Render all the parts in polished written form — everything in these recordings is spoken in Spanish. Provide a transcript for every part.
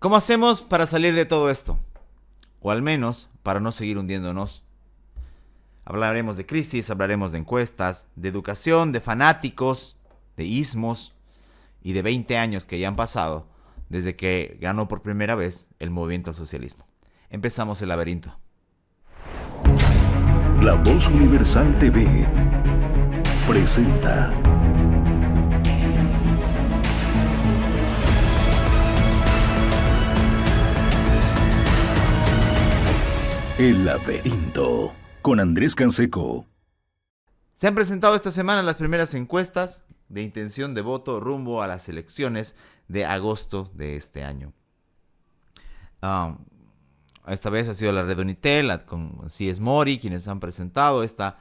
¿Cómo hacemos para salir de todo esto? O al menos para no seguir hundiéndonos. Hablaremos de crisis, hablaremos de encuestas, de educación, de fanáticos, de ismos y de 20 años que ya han pasado desde que ganó por primera vez el movimiento al socialismo. Empezamos el laberinto. La Voz Universal TV presenta El Laberinto con Andrés Canseco. Se han presentado esta semana las primeras encuestas de intención de voto rumbo a las elecciones de agosto de este año. Esta vez ha sido la Red Unitel con CS Mori quienes han presentado esta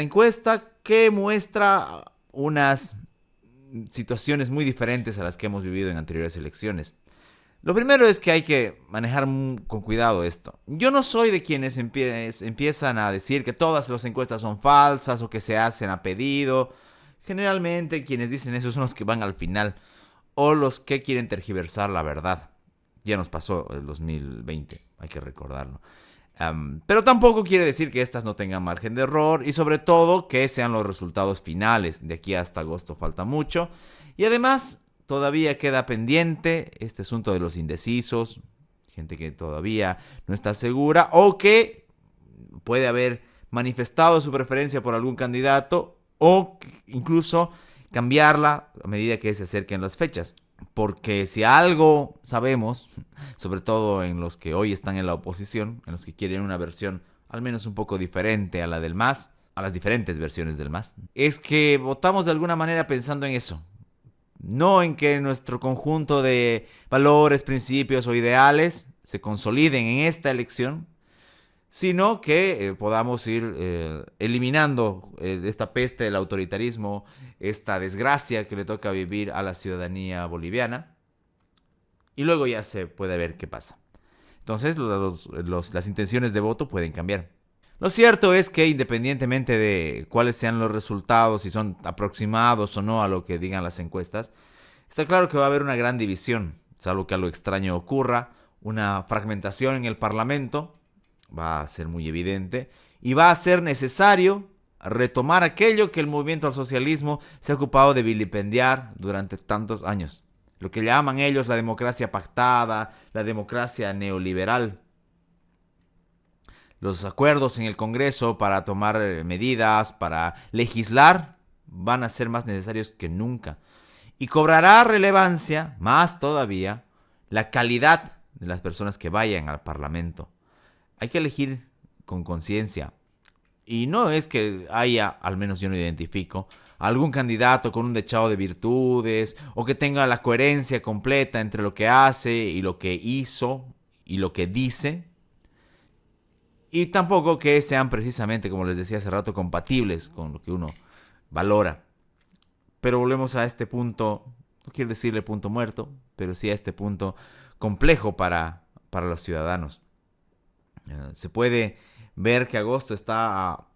encuesta que muestra unas situaciones muy diferentes a las que hemos vivido en anteriores elecciones. Lo primero es que hay que manejar con cuidado esto. Yo no soy de quienes empiezan a decir que todas las encuestas son falsas o que se hacen a pedido. Generalmente quienes dicen eso son los que van al final o los que quieren tergiversar la verdad. Ya nos pasó el 2020, hay que recordarlo. Pero tampoco quiere decir que estas no tengan margen de error y sobre todo que sean los resultados finales. De aquí hasta agosto falta mucho. Y además todavía queda pendiente este asunto de los indecisos, gente que todavía no está segura o que puede haber manifestado su preferencia por algún candidato o incluso cambiarla a medida que se acerquen las fechas. Porque si algo sabemos, sobre todo en los que hoy están en la oposición, en los que quieren una versión al menos un poco diferente a la del MAS, a las diferentes versiones del MAS, es que votamos de alguna manera pensando en eso. No en que nuestro conjunto de valores, principios o ideales se consoliden en esta elección, sino que podamos ir eliminando esta peste del autoritarismo, esta desgracia que le toca vivir a la ciudadanía boliviana, y luego ya se puede ver qué pasa. Entonces las intenciones de voto pueden cambiar. Lo cierto es que independientemente de cuáles sean los resultados, si son aproximados o no a lo que digan las encuestas, está claro que va a haber una gran división, salvo que algo extraño ocurra, una fragmentación en el Parlamento, va a ser muy evidente, y va a ser necesario retomar aquello que el movimiento al socialismo se ha ocupado de vilipendiar durante tantos años. Lo que llaman ellos la democracia pactada, la democracia neoliberal. Los acuerdos en el Congreso para tomar medidas, para legislar, van a ser más necesarios que nunca. Y cobrará relevancia, más todavía, la calidad de las personas que vayan al Parlamento. Hay que elegir con conciencia. Y no es que haya, al menos yo no identifico, algún candidato con un dechado de virtudes o que tenga la coherencia completa entre lo que hace y lo que hizo y lo que dice. Y tampoco que sean precisamente, como les decía hace rato, compatibles con lo que uno valora. Pero volvemos a este punto, no quiero decirle punto muerto, pero sí a este punto complejo para los ciudadanos. Se puede ver que agosto está a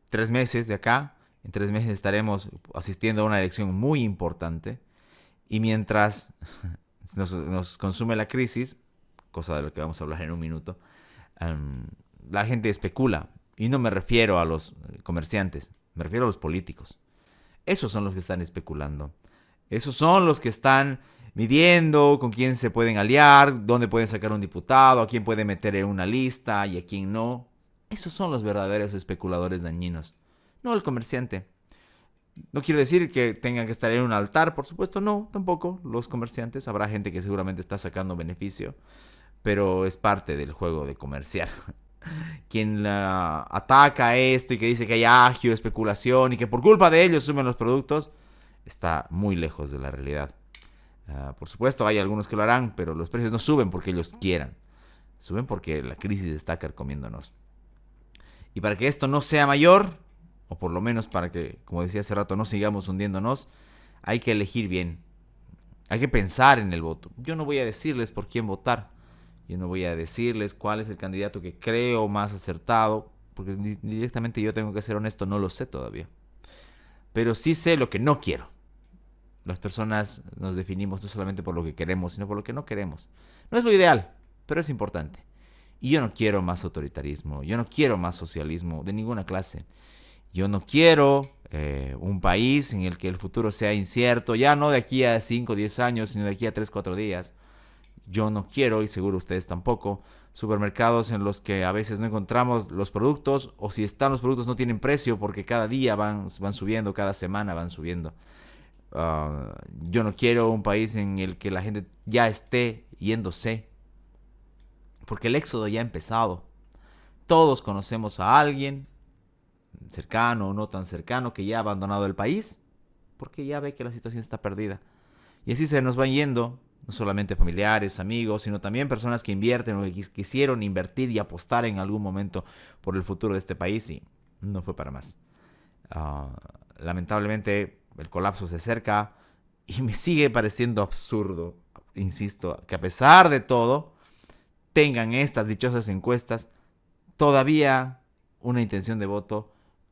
3 meses de acá. En 3 meses estaremos asistiendo a una elección muy importante. Y mientras nos consume la crisis, cosa de lo que vamos a hablar en un minuto, la gente especula. Y no me refiero a los comerciantes, me refiero a los políticos. Esos son los que están especulando. Esos son los que están midiendo con quién se pueden aliar, dónde pueden sacar un diputado, a quién pueden meter en una lista y a quién no. Esos son los verdaderos especuladores dañinos, no el comerciante. No quiero decir que tengan que estar en un altar, por supuesto, no, tampoco. Los comerciantes, habrá gente que seguramente está sacando beneficio, pero es parte del juego de comerciar. Quien ataca esto y que dice que hay agio, especulación y que por culpa de ellos suben los productos, está muy lejos de la realidad. Por supuesto, hay algunos que lo harán, pero los precios no suben porque ellos quieran. Suben porque la crisis está carcomiéndonos. Y para que esto no sea mayor, o por lo menos para que, como decía hace rato, no sigamos hundiéndonos, hay que elegir bien. Hay que pensar en el voto. Yo no voy a decirles por quién votar. Yo no voy a decirles cuál es el candidato que creo más acertado, porque directamente yo tengo que ser honesto, no lo sé todavía. Pero sí sé lo que no quiero. las personas nos definimos no solamente por lo que queremos, sino por lo que no queremos. No es lo ideal, pero es importante. Y yo no quiero más autoritarismo, yo no quiero más socialismo de ninguna clase. Yo no quiero un país en el que el futuro sea incierto, ya no de aquí a 5 o 10 años, sino de aquí a 3 4 días. Yo no quiero, y seguro ustedes tampoco, supermercados en los que a veces no encontramos los productos, o si están los productos no tienen precio porque cada día van subiendo, cada semana van subiendo. Yo no quiero un país en el que la gente ya esté yéndose, porque el éxodo ya ha empezado. Todos conocemos a alguien, cercano o no tan cercano, que ya ha abandonado el país, porque ya ve que la situación está perdida. Y así se nos van yendo, no solamente familiares, amigos, sino también personas que invierten o que quisieron invertir y apostar en algún momento por el futuro de este país, y no fue para más. Lamentablemente el colapso se acerca y me sigue pareciendo absurdo, insisto, que a pesar de todo tengan estas dichosas encuestas todavía una intención de voto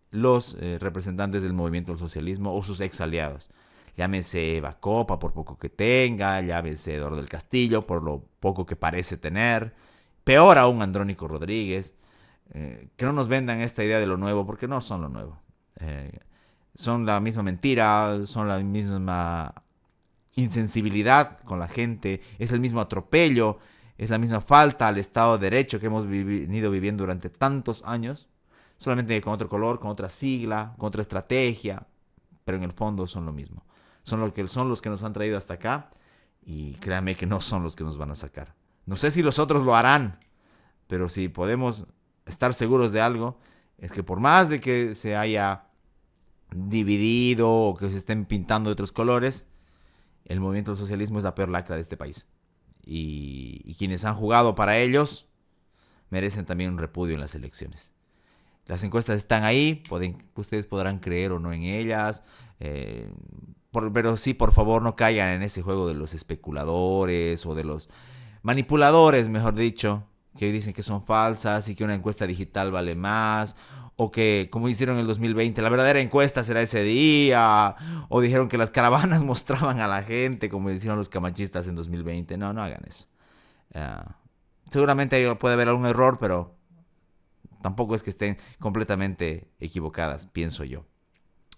los representantes del movimiento del socialismo o sus ex aliados. Llámese Eva Copa por poco que tenga, llámese Eduardo del Castillo por lo poco que parece tener, peor aún Andrónico Rodríguez. Que no nos vendan esta idea de lo nuevo, porque no son lo nuevo. Son la misma mentira, son la misma insensibilidad con la gente, es el mismo atropello, es la misma falta al Estado de Derecho que hemos venido viviendo durante tantos años, solamente con otro color, con otra sigla, con otra estrategia, pero en el fondo son lo mismo. Son los que nos han traído hasta acá, y créanme que no son los que nos van a sacar. No sé si los otros lo harán, pero si podemos estar seguros de algo, es que por más de que se haya dividido o que se estén pintando de otros colores, el movimiento del socialismo es la peor lacra de este país. Y quienes han jugado para ellos merecen también un repudio en las elecciones. Las encuestas están ahí, ustedes podrán creer o no en ellas, pero sí, por favor, no caigan en ese juego de los especuladores o de los manipuladores, mejor dicho, que dicen que son falsas y que una encuesta digital vale más, o que, como hicieron en el 2020, la verdadera encuesta será ese día, o dijeron que las caravanas mostraban a la gente, como hicieron los camachistas en 2020. No, no hagan eso. Seguramente puede haber algún error, pero tampoco es que estén completamente equivocadas, pienso yo.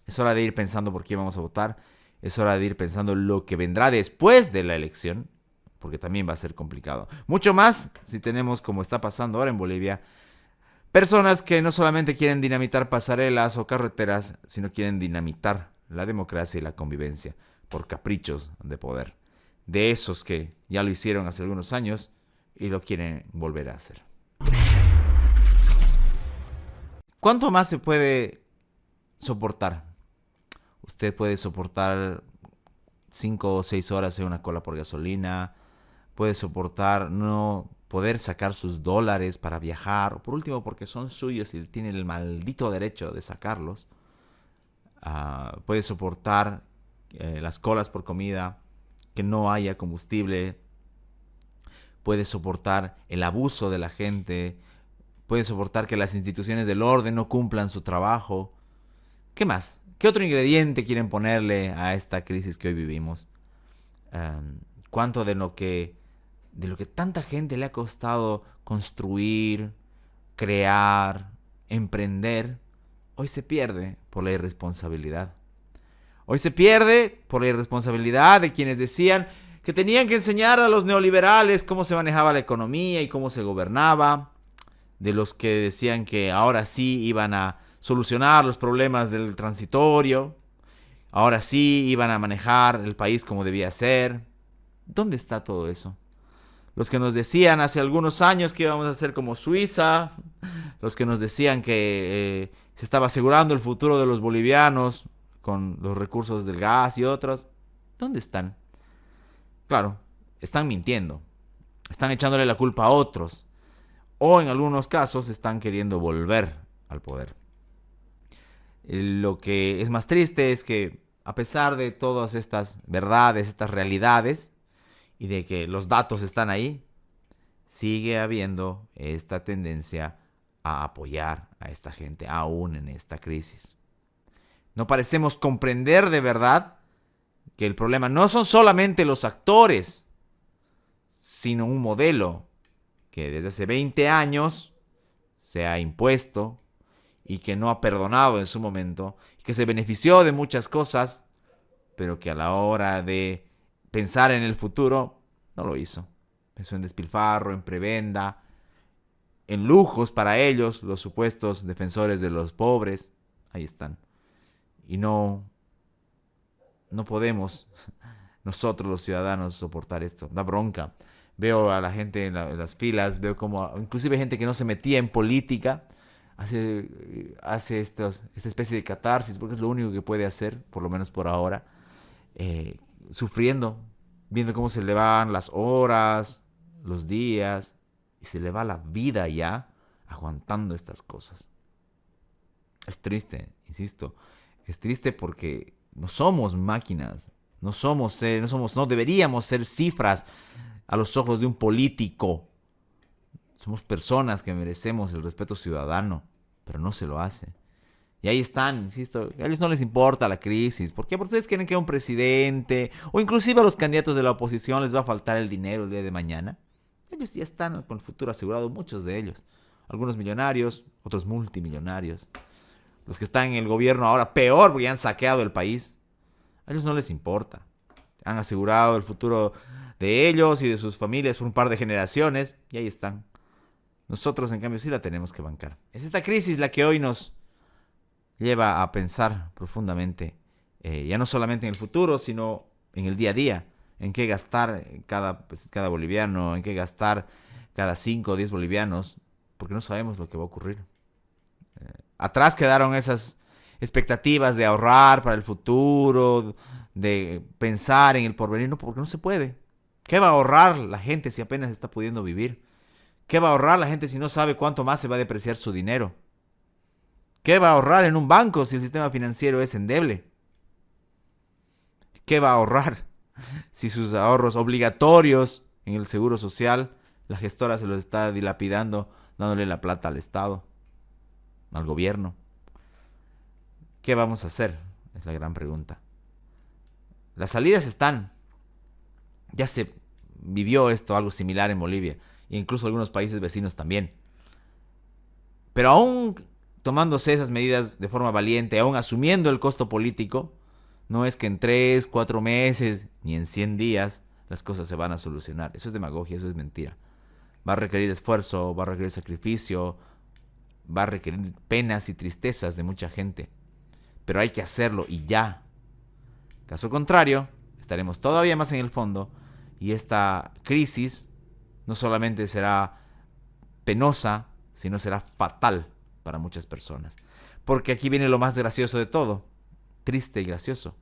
Es hora de ir pensando por quién vamos a votar, es hora de ir pensando lo que vendrá después de la elección, porque también va a ser complicado. Mucho más si tenemos, como está pasando ahora en Bolivia, personas que no solamente quieren dinamitar pasarelas o carreteras, sino quieren dinamitar la democracia y la convivencia por caprichos de poder. De esos que ya lo hicieron hace algunos años y lo quieren volver a hacer. ¿Cuánto más se puede soportar? Usted puede soportar 5 o 6 horas en una cola por gasolina, puede soportar no poder sacar sus dólares para viajar, o por último porque son suyos y tiene el maldito derecho de sacarlos. Puede soportar las colas por comida, que no haya combustible, puede soportar el abuso de la gente, puede soportar que las instituciones del orden no cumplan su trabajo. ¿Qué más? ¿Qué otro ingrediente quieren ponerle a esta crisis que hoy vivimos? ¿Cuánto de lo que tanta gente le ha costado construir, crear, emprender, hoy se pierde por la irresponsabilidad? Hoy se pierde por la irresponsabilidad de quienes decían que tenían que enseñar a los neoliberales cómo se manejaba la economía y cómo se gobernaba, de los que decían que ahora sí iban a solucionar los problemas del transitorio, ahora sí iban a manejar el país como debía ser. ¿Dónde está todo eso? Los que nos decían hace algunos años que íbamos a ser como Suiza, los que nos decían que se estaba asegurando el futuro de los bolivianos con los recursos del gas y otros, ¿dónde están? Claro, están mintiendo, están echándole la culpa a otros, o en algunos casos están queriendo volver al poder. Lo que es más triste es que, a pesar de todas estas verdades, estas realidades, y de que los datos están ahí, sigue habiendo esta tendencia a apoyar a esta gente, aún en esta crisis. No parecemos comprender de verdad que el problema no son solamente los actores, sino un modelo que desde hace 20 años se ha impuesto y que no ha perdonado en su momento, y que se benefició de muchas cosas, pero que a la hora de pensar en el futuro no lo hizo. Pensó en despilfarro, en prebenda, en lujos para ellos, los supuestos defensores de los pobres. Ahí están. Y no podemos nosotros los ciudadanos soportar esto. Da bronca. Veo a la gente en las filas, veo como inclusive gente que no se metía en política hace esta especie de catarsis, porque es lo único que puede hacer, por lo menos por ahora, sufriendo, viendo cómo se le van las horas, los días, y se le va la vida ya aguantando estas cosas. Es triste, insisto, es triste porque no somos máquinas, no deberíamos ser cifras a los ojos de un político. Somos personas que merecemos el respeto ciudadano, pero no se lo hace. Y ahí están, insisto, a ellos no les importa la crisis. ¿Por qué? Porque ustedes quieren que un presidente, o inclusive a los candidatos de la oposición les va a faltar el dinero el día de mañana. Ellos ya están con el futuro asegurado, muchos de ellos. Algunos millonarios, otros multimillonarios. Los que están en el gobierno ahora peor porque ya han saqueado el país. A ellos no les importa. Han asegurado el futuro de ellos y de sus familias por un par de generaciones y ahí están. Nosotros, en cambio, sí la tenemos que bancar. Es esta crisis la que hoy nos lleva a pensar profundamente, ya no solamente en el futuro, sino en el día a día, en qué gastar cada boliviano, en qué gastar cada 5 o 10 bolivianos, porque no sabemos lo que va a ocurrir. Atrás quedaron esas expectativas de ahorrar para el futuro, de pensar en el porvenir, no, porque no se puede. ¿Qué va a ahorrar la gente si apenas está pudiendo vivir? ¿Qué va a ahorrar la gente si no sabe cuánto más se va a depreciar su dinero? ¿Qué va a ahorrar en un banco si el sistema financiero es endeble? ¿Qué va a ahorrar si sus ahorros obligatorios en el seguro social, la gestora se los está dilapidando, dándole la plata al Estado, al gobierno? ¿Qué vamos a hacer? Es la gran pregunta. Las salidas están. Ya se vivió esto, algo similar en Bolivia, e incluso algunos países vecinos también. Pero aún tomándose esas medidas de forma valiente, aún asumiendo el costo político, no es que en 3, 4 meses, ni en 100 días, las cosas se van a solucionar. Eso es demagogia, eso es mentira. Va a requerir esfuerzo, va a requerir sacrificio, va a requerir penas y tristezas de mucha gente. Pero hay que hacerlo y ya. Caso contrario, estaremos todavía más en el fondo y esta crisis no solamente será penosa, sino será fatal para muchas personas. Porque aquí viene lo más gracioso de todo, triste y gracioso,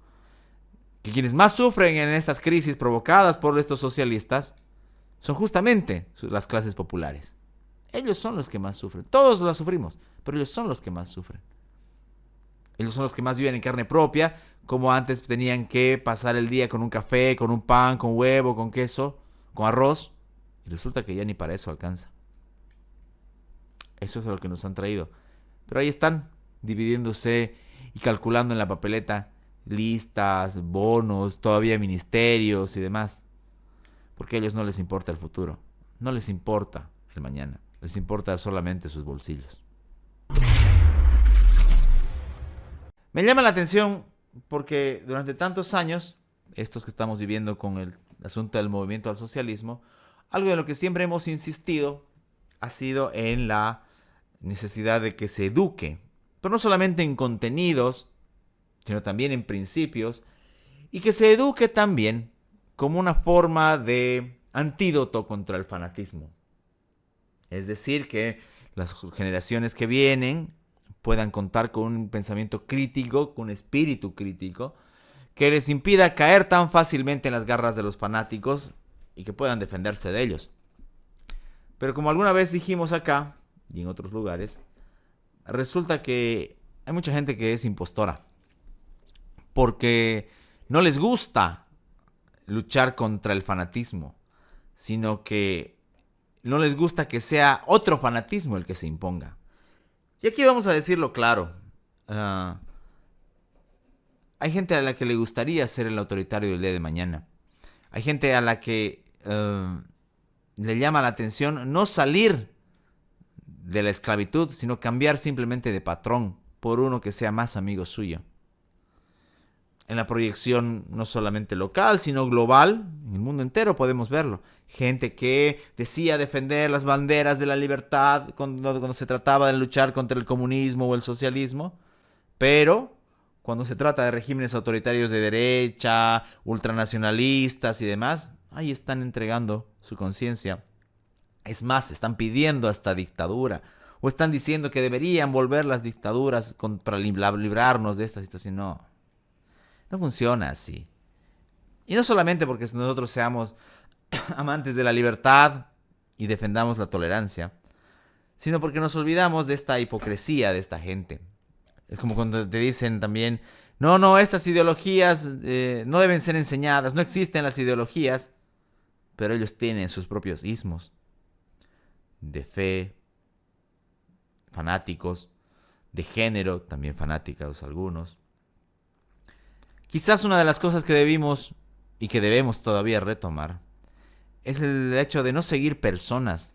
que quienes más sufren en estas crisis provocadas por estos socialistas son justamente las clases populares. Ellos son los que más sufren. Todos las sufrimos, pero ellos son los que más sufren. Ellos son los que más viven en carne propia, como antes tenían que pasar el día con un café, con un pan, con huevo, con queso, con arroz. Y resulta que ya ni para eso alcanza. Eso es a lo que nos han traído. Pero ahí están, dividiéndose y calculando en la papeleta listas, bonos, todavía ministerios y demás. Porque a ellos no les importa el futuro. No les importa el mañana. Les importa solamente sus bolsillos. Me llama la atención porque durante tantos años, estos que estamos viviendo con el asunto del movimiento al socialismo, algo de lo que siempre hemos insistido ha sido en la necesidad de que se eduque, pero no solamente en contenidos, sino también en principios, y que se eduque también como una forma de antídoto contra el fanatismo. Es decir, que las generaciones que vienen puedan contar con un pensamiento crítico, con un espíritu crítico, que les impida caer tan fácilmente en las garras de los fanáticos y que puedan defenderse de ellos. Pero como alguna vez dijimos acá y en otros lugares, resulta que hay mucha gente que es impostora porque no les gusta luchar contra el fanatismo, sino que no les gusta que sea otro fanatismo el que se imponga. Y aquí vamos a decirlo claro. Hay gente a la que le gustaría ser el autoritario del día de mañana. Hay gente a la que le llama la atención no salir de la esclavitud, sino cambiar simplemente de patrón por uno que sea más amigo suyo. En la proyección no solamente local, sino global, en el mundo entero podemos verlo. Gente que decía defender las banderas de la libertad cuando se trataba de luchar contra el comunismo o el socialismo, pero cuando se trata de regímenes autoritarios de derecha, ultranacionalistas y demás, ahí están entregando su conciencia. Es más, están pidiendo hasta dictadura, o están diciendo que deberían volver las dictaduras para librarnos de esta situación. No, no funciona así. Y no solamente porque nosotros seamos amantes de la libertad y defendamos la tolerancia, sino porque nos olvidamos de esta hipocresía de esta gente. Es como cuando te dicen también, no, estas ideologías no deben ser enseñadas, no existen las ideologías, pero ellos tienen sus propios ismos de fe, fanáticos, de género, también fanáticos algunos. Quizás una de las cosas que debimos y que debemos todavía retomar es el hecho de no seguir personas,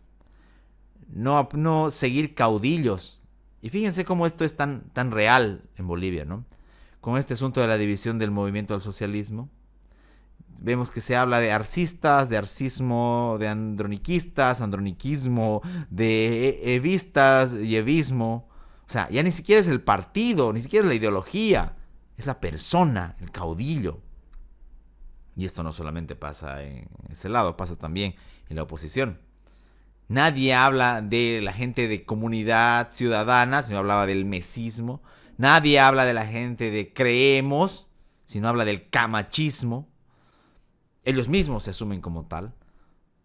no seguir caudillos. Y fíjense cómo esto es tan real en Bolivia, ¿no? Con este asunto de la división del movimiento al socialismo, vemos que se habla de arcistas, de arcismo, de androniquistas, androniquismo, de evistas y evismo. O sea, ya ni siquiera es el partido, ni siquiera es la ideología, es la persona, el caudillo. Y esto no solamente pasa en ese lado, pasa también en la oposición. Nadie habla de la gente de comunidad ciudadana, sino hablaba del mesismo. Nadie habla de la gente de creemos, sino habla del camachismo. Ellos mismos se asumen como tal.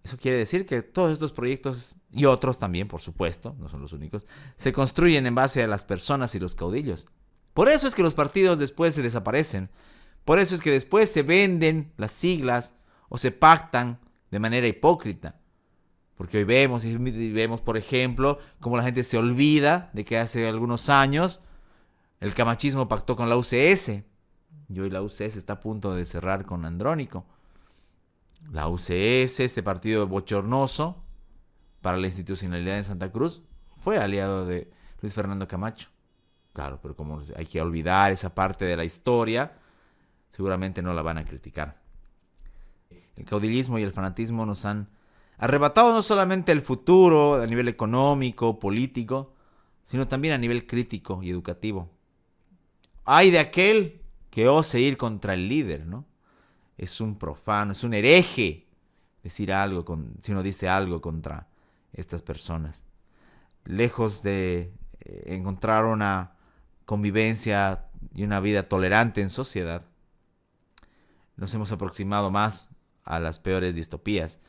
Eso quiere decir que todos estos proyectos, y otros también, por supuesto, no son los únicos, se construyen en base a las personas y los caudillos. Por eso es que los partidos después se desaparecen. Por eso es que después se venden las siglas o se pactan de manera hipócrita. Porque hoy vemos, por ejemplo, cómo la gente se olvida de que hace algunos años el camachismo pactó con la UCS. Y hoy la UCS está a punto de cerrar con Andrónico. La UCS, este partido bochornoso para la institucionalidad en Santa Cruz, fue aliado de Luis Fernando Camacho. Claro, pero como hay que olvidar esa parte de la historia, seguramente no la van a criticar. El caudillismo y el fanatismo nos han arrebatado no solamente el futuro a nivel económico, político, sino también a nivel crítico y educativo. Ay de aquel que ose ir contra el líder, ¿no? Es un profano, es un hereje decir algo si uno dice algo contra estas personas. Lejos de encontrar una convivencia y una vida tolerante en sociedad, nos hemos aproximado más a las peores distopías,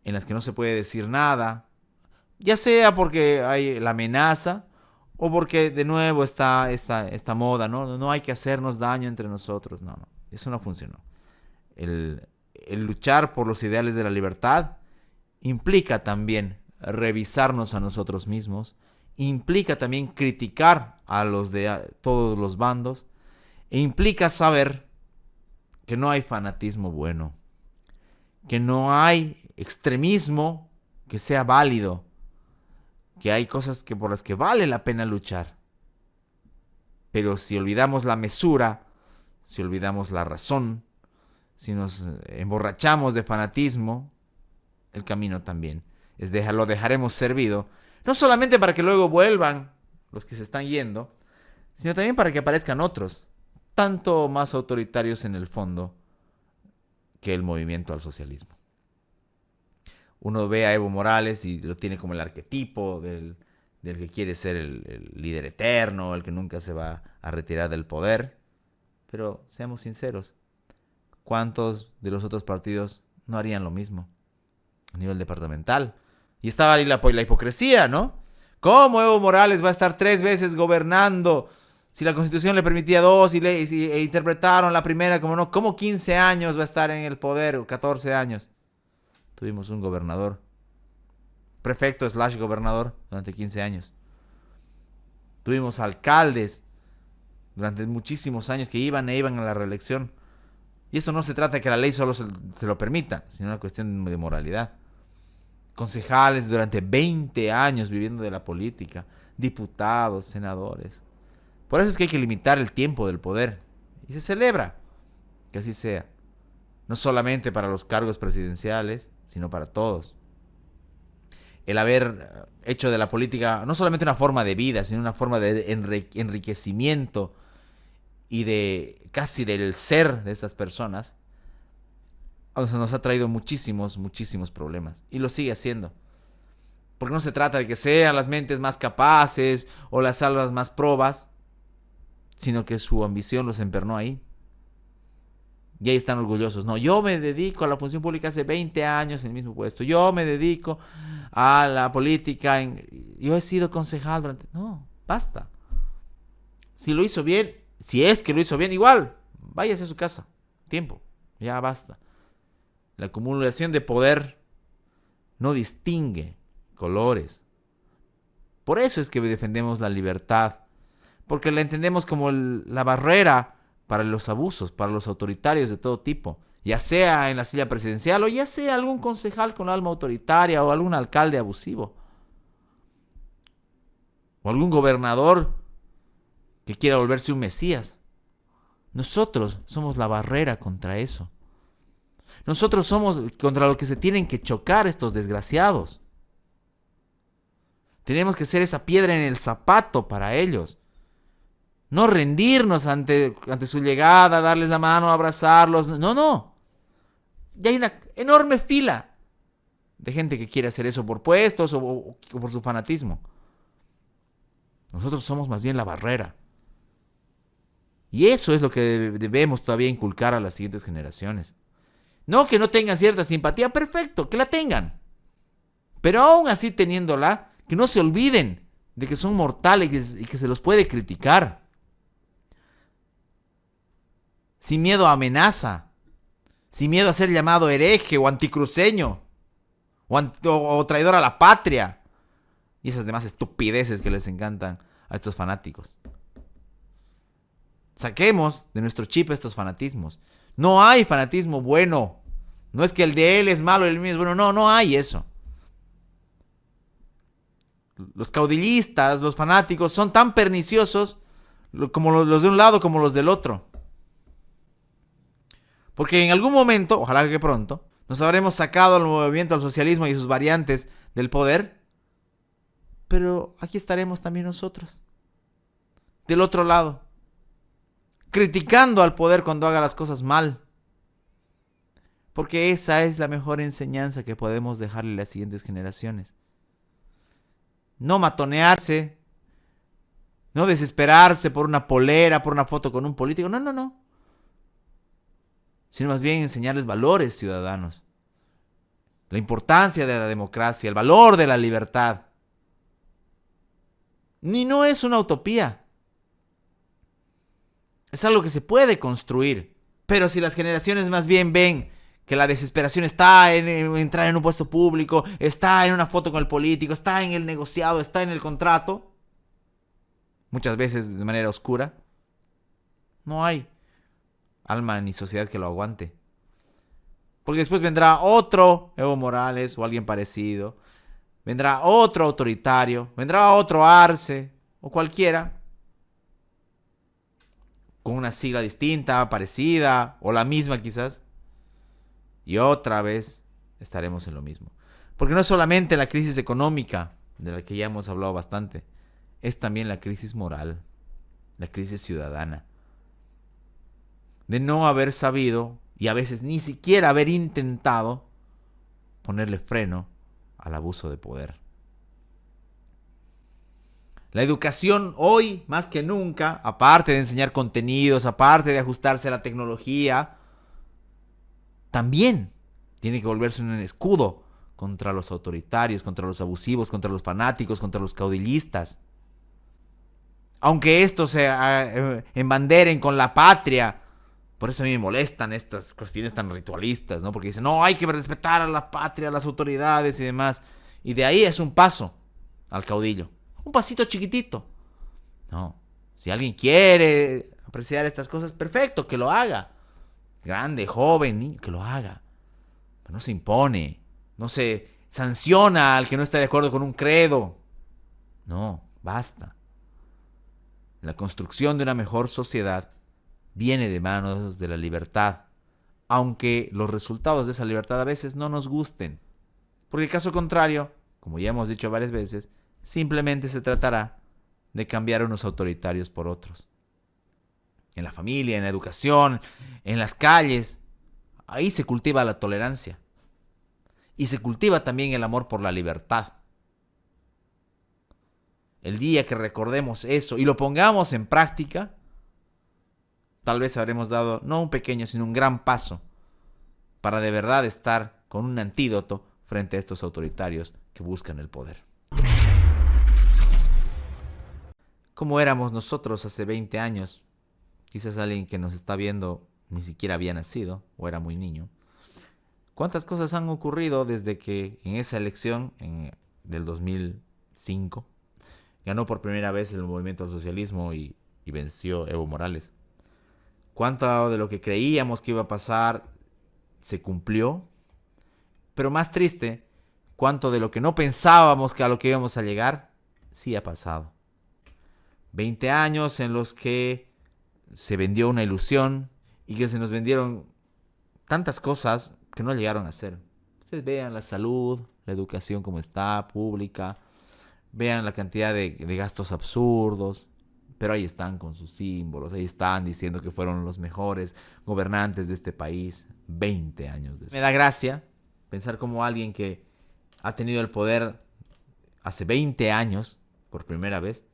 en las que no se puede decir nada, ya sea porque hay la amenaza o porque de nuevo está esta moda, ¿no? No hay que hacernos daño entre nosotros. No, eso no funcionó. El luchar por los ideales de la libertad implica también revisarnos a nosotros mismos, implica también criticar a los de todos los bandos, e implica saber que no hay fanatismo bueno, que no hay extremismo que sea válido, que hay cosas por las que vale la pena luchar. Pero si olvidamos la mesura, si olvidamos la razón, si nos emborrachamos de fanatismo, el camino también lo dejaremos servido, no solamente para que luego vuelvan los que se están yendo, sino también para que aparezcan otros, tanto más autoritarios en el fondo que el movimiento al socialismo. Uno ve a Evo Morales y lo tiene como el arquetipo del que quiere ser el líder eterno, el que nunca se va a retirar del poder. Pero seamos sinceros, ¿cuántos de los otros partidos no harían lo mismo a nivel departamental? Y estaba ahí la hipocresía, ¿no? ¿Cómo Evo Morales va a estar 3 veces gobernando si la Constitución le permitía 2 e interpretaron la primera como no? ¿Cómo 15 años va a estar en el poder o 14 años? Tuvimos un gobernador, prefecto / gobernador durante 15 años. Tuvimos alcaldes durante muchísimos años que iban a la reelección. Y esto no se trata de que la ley solo se lo permita, sino una cuestión de moralidad. Concejales durante 20 años viviendo de la política, diputados, senadores. Por eso es que hay que limitar el tiempo del poder. Y se celebra que así sea. No solamente para los cargos presidenciales, sino para todos. El haber hecho de la política no solamente una forma de vida, sino una forma de enriquecimiento y de casi del ser de estas personas, nos ha traído muchísimos problemas. Y lo sigue haciendo. Porque no se trata de que sean las mentes más capaces o las almas más probas, sino que su ambición los empernó ahí. Y ahí están orgullosos. No, yo me dedico a la función pública hace 20 años en el mismo puesto. Yo me dedico a la política. Yo he sido concejal durante... No, basta. Si lo hizo bien, si es que lo hizo bien, igual, váyase a su casa. Tiempo, ya basta. La acumulación de poder no distingue colores. Por eso es que defendemos la libertad. Porque la entendemos como la barrera para los abusos, para los autoritarios de todo tipo, ya sea en la silla presidencial o ya sea algún concejal con alma autoritaria o algún alcalde abusivo o algún gobernador que quiera volverse un mesías. Nosotros somos la barrera contra eso. Nosotros somos contra lo que se tienen que chocar estos desgraciados. Tenemos que ser esa piedra en el zapato para ellos. No rendirnos ante su llegada, darles la mano, abrazarlos. No. Ya hay una enorme fila de gente que quiere hacer eso por puestos o por su fanatismo. Nosotros somos más bien la barrera. Y eso es lo que debemos todavía inculcar a las siguientes generaciones. No que no tengan cierta simpatía, perfecto, que la tengan. Pero aún así teniéndola, que no se olviden de que son mortales y que se los puede criticar. Sin miedo a amenaza, sin miedo a ser llamado hereje o anticruceño, o traidor a la patria, y esas demás estupideces que les encantan a estos fanáticos. Saquemos de nuestro chip estos fanatismos. No hay fanatismo bueno. No es que el de él es malo y el mío es bueno. No hay eso. Los caudillistas, los fanáticos, son tan perniciosos como los de un lado como los del otro. Porque en algún momento, ojalá que pronto, nos habremos sacado al movimiento al socialismo y sus variantes del poder. Pero aquí estaremos también nosotros. Del otro lado. Criticando al poder cuando haga las cosas mal. Porque esa es la mejor enseñanza que podemos dejarle a las siguientes generaciones. No matonearse. No desesperarse por una polera, por una foto con un político. No. Sino más bien enseñarles valores ciudadanos. La importancia de la democracia, el valor de la libertad. Ni no es una utopía. Es algo que se puede construir. Pero si las generaciones más bien ven que la desesperación está en entrar en un puesto público, está en una foto con el político, está en el negociado, está en el contrato, muchas veces de manera oscura, no hay alma ni sociedad que lo aguante. Porque después vendrá otro Evo Morales o alguien parecido, vendrá otro autoritario, vendrá otro Arce o cualquiera, con una sigla distinta, parecida o la misma quizás, y otra vez estaremos en lo mismo. Porque no es solamente la crisis económica, de la que ya hemos hablado bastante, es también la crisis moral, la crisis ciudadana. De no haber sabido, y a veces ni siquiera haber intentado, ponerle freno al abuso de poder. La educación hoy, más que nunca, aparte de enseñar contenidos, aparte de ajustarse a la tecnología, también tiene que volverse un escudo contra los autoritarios, contra los abusivos, contra los fanáticos, contra los caudillistas. Aunque estos se embanderen con la patria, por eso a mí me molestan estas cuestiones tan ritualistas, ¿no? Porque dicen, no, hay que respetar a la patria, a las autoridades y demás. Y de ahí es un paso al caudillo. Un pasito chiquitito. No. Si alguien quiere apreciar estas cosas, perfecto, que lo haga. Grande, joven, niño, que lo haga. Pero no se impone, no se sanciona al que no está de acuerdo con un credo. No, basta. La construcción de una mejor sociedad viene de manos de la libertad, aunque los resultados de esa libertad a veces no nos gusten. Porque caso contrario, como ya hemos dicho varias veces, simplemente se tratará de cambiar a unos autoritarios por otros. En la familia, en la educación, en las calles, ahí se cultiva la tolerancia. Y se cultiva también el amor por la libertad. El día que recordemos eso y lo pongamos en práctica, tal vez habremos dado no un pequeño, sino un gran paso para de verdad estar con un antídoto frente a estos autoritarios que buscan el poder. ¿Cómo éramos nosotros hace 20 años? Quizás alguien que nos está viendo ni siquiera había nacido o era muy niño. ¿Cuántas cosas han ocurrido desde que en esa elección del 2005 ganó por primera vez el movimiento al socialismo y venció Evo Morales? ¿Cuánto de lo que creíamos que iba a pasar se cumplió? Pero más triste, ¿cuánto de lo que no pensábamos que a lo que íbamos a llegar sí ha pasado? 20 años en los que se vendió una ilusión y que se nos vendieron tantas cosas que no llegaron a ser. Ustedes vean la salud, la educación como está, pública, vean la cantidad de gastos absurdos, pero ahí están con sus símbolos, ahí están diciendo que fueron los mejores gobernantes de este país 20 años después. Me da gracia pensar como alguien que ha tenido el poder hace 20 años, por primera vez,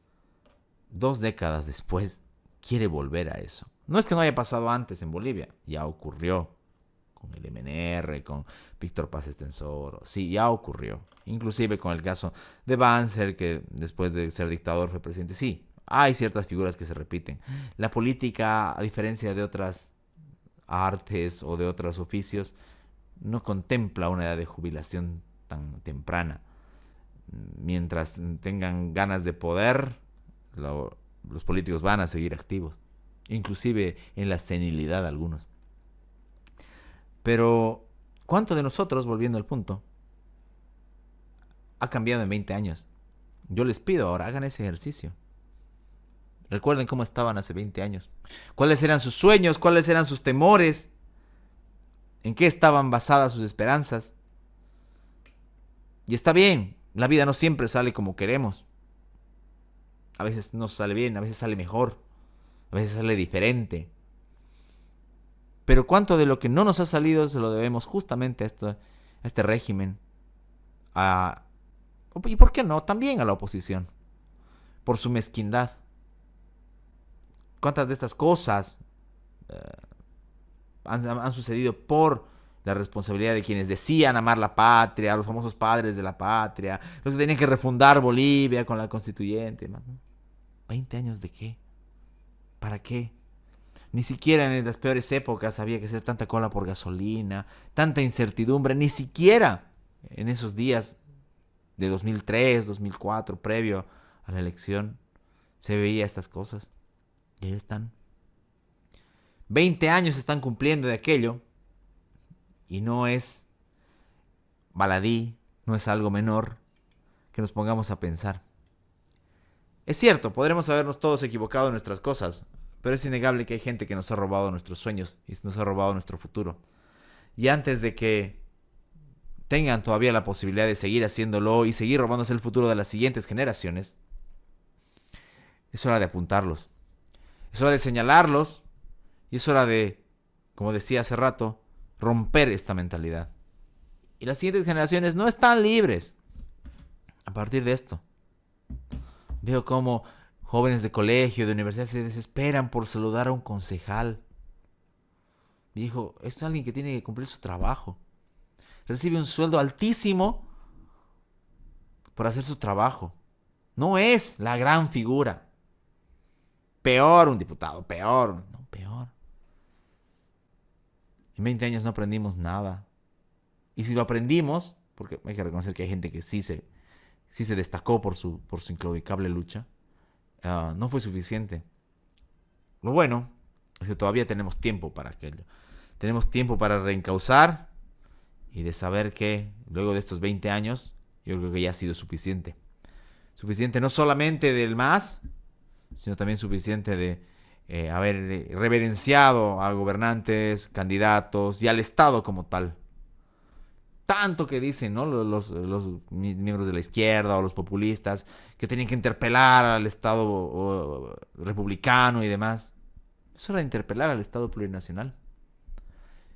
2 décadas después, quiere volver a eso. No es que no haya pasado antes en Bolivia, ya ocurrió con el MNR, con Víctor Paz Estenssoro, sí, ya ocurrió. Inclusive con el caso de Banzer, que después de ser dictador fue presidente. Sí, hay ciertas figuras que se repiten. La política, a diferencia de otras artes o de otros oficios, no contempla una edad de jubilación tan temprana. Mientras tengan ganas de poder, los políticos van a seguir activos, inclusive en la senilidad algunos. Pero, ¿cuánto de nosotros, volviendo al punto, ha cambiado en 20 años? Yo les pido ahora, hagan ese ejercicio. Recuerden cómo estaban hace 20 años. ¿Cuáles eran sus sueños? ¿Cuáles eran sus temores? ¿En qué estaban basadas sus esperanzas? Y está bien, la vida no siempre sale como queremos. A veces no sale bien, a veces sale mejor, a veces sale diferente. Pero cuánto de lo que no nos ha salido se lo debemos justamente a este régimen. Y por qué no, también a la oposición. Por su mezquindad. Cuántas de estas cosas han sucedido por la responsabilidad de quienes decían amar la patria, los famosos padres de la patria, los que tenían que refundar Bolivia con la constituyente. ¿No? ¿20 años de qué? ¿Para qué? Ni siquiera en las peores épocas había que hacer tanta cola por gasolina, tanta incertidumbre, ni siquiera en esos días de 2003, 2004, previo a la elección, se veía estas cosas. Y ahí están. 20 años se están cumpliendo de aquello y no es baladí, no es algo menor que nos pongamos a pensar. Es cierto, podremos habernos todos equivocado en nuestras cosas, pero es innegable que hay gente que nos ha robado nuestros sueños y nos ha robado nuestro futuro. Y antes de que tengan todavía la posibilidad de seguir haciéndolo y seguir robándose el futuro de las siguientes generaciones, es hora de apuntarlos. Es hora de señalarlos y es hora de, como decía hace rato, romper esta mentalidad. Y las siguientes generaciones no están libres a partir de esto. Veo cómo jóvenes de colegio, de universidad se desesperan por saludar a un concejal. Viejo, es alguien que tiene que cumplir su trabajo. Recibe un sueldo altísimo por hacer su trabajo. No es la gran figura. Peor un diputado, peor. No, peor. En 20 años no aprendimos nada. Y si lo aprendimos, porque hay que reconocer que hay gente que sí se destacó por su inclaudicable lucha, no fue suficiente. Lo bueno es que todavía tenemos tiempo para aquello. Tenemos tiempo para reencauzar y de saber que luego de estos 20 años, yo creo que ya ha sido suficiente. Suficiente no solamente del MAS, sino también suficiente de haber reverenciado a gobernantes, candidatos y al Estado como tal. Tanto que dicen, ¿no?, los miembros de la izquierda o los populistas que tenían que interpelar al Estado republicano y demás. Es hora de interpelar al Estado plurinacional.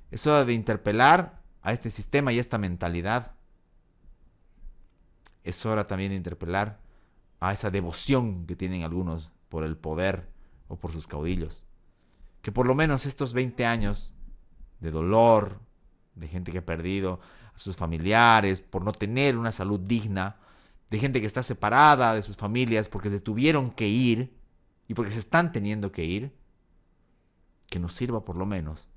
Es hora de interpelar a este sistema y a esta mentalidad. Es hora también de interpelar a esa devoción que tienen algunos por el poder o por sus caudillos. Que por lo menos estos 20 años de dolor, de gente que ha perdido a sus familiares por no tener una salud digna, de gente que está separada de sus familias porque se tuvieron que ir y porque se están teniendo que ir, que nos sirva por lo menos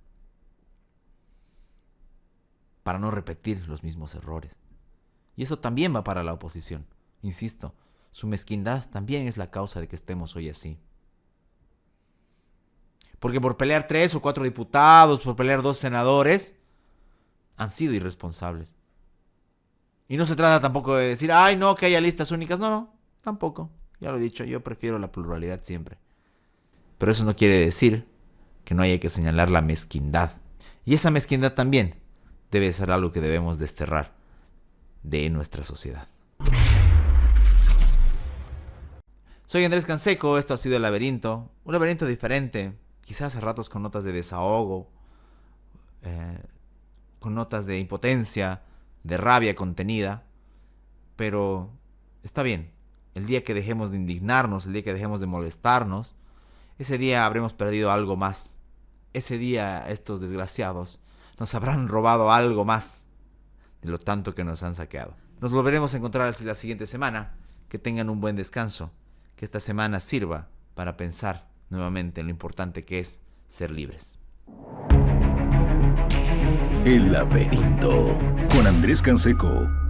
para no repetir los mismos errores. Y eso también va para la oposición. Insisto, su mezquindad también es la causa de que estemos hoy así. Porque por pelear 3 o 4 diputados, por pelear 2 senadores, han sido irresponsables. Y no se trata tampoco de decir, ay, no, que haya listas únicas. No, tampoco. Ya lo he dicho, yo prefiero la pluralidad siempre. Pero eso no quiere decir que no haya que señalar la mezquindad. Y esa mezquindad también debe ser algo que debemos desterrar de nuestra sociedad. Soy Andrés Canseco, esto ha sido El Laberinto. Un laberinto diferente, quizás a ratos con notas de desahogo, con notas de impotencia, de rabia contenida, pero está bien. El día que dejemos de indignarnos, el día que dejemos de molestarnos, ese día habremos perdido algo más. Ese día estos desgraciados nos habrán robado algo más de lo tanto que nos han saqueado. Nos volveremos a encontrar la siguiente semana. Que tengan un buen descanso. Que esta semana sirva para pensar nuevamente en lo importante que es ser libres. El Laberinto con Andrés Canseco.